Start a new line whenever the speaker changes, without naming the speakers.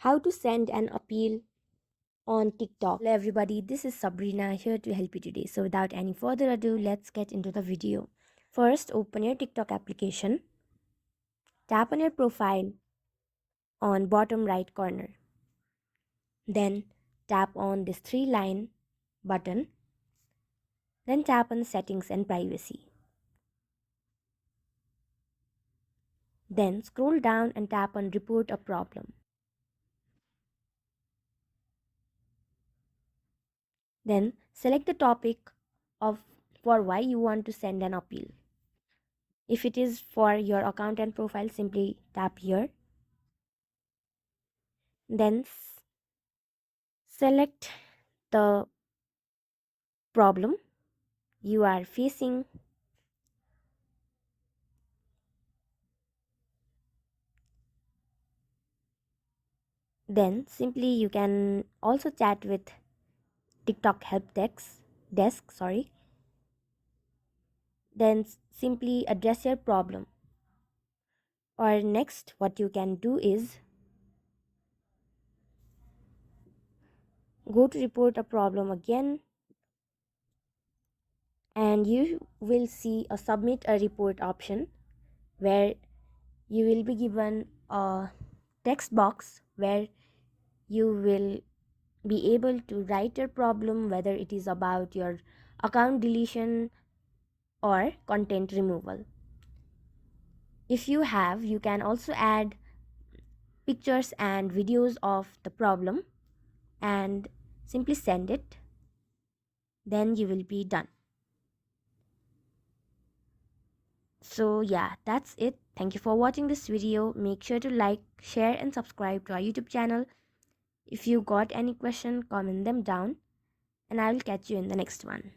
How to send an appeal on TikTok. Hello everybody, this is Sabrina here to help you today. So without any further ado, let's get into the video. First, open your TikTok application. Tap on your profile on bottom right corner. Then tap on this three-line button. Then tap on settings and privacy. Then scroll down and tap on report a problem. Then select the topic of for why you want to send an appeal. If it is for your account and profile, simply tap here. Then select the problem you are facing. Then simply you can also chat with TikTok help desk. Then simply address your problem. Or next, what you can do is go to report a problem again, and you will see a submit a report option where you will be given a text box where you will be able to write your problem, whether it is about your account deletion or content removal. If you have, you can also add pictures and videos of the problem and simply send it. Then you will be done. So yeah, that's it. Thank you for watching this video. Make sure to like, share and subscribe to our YouTube channel. If you got any question, comment them down and I will catch you in the next one.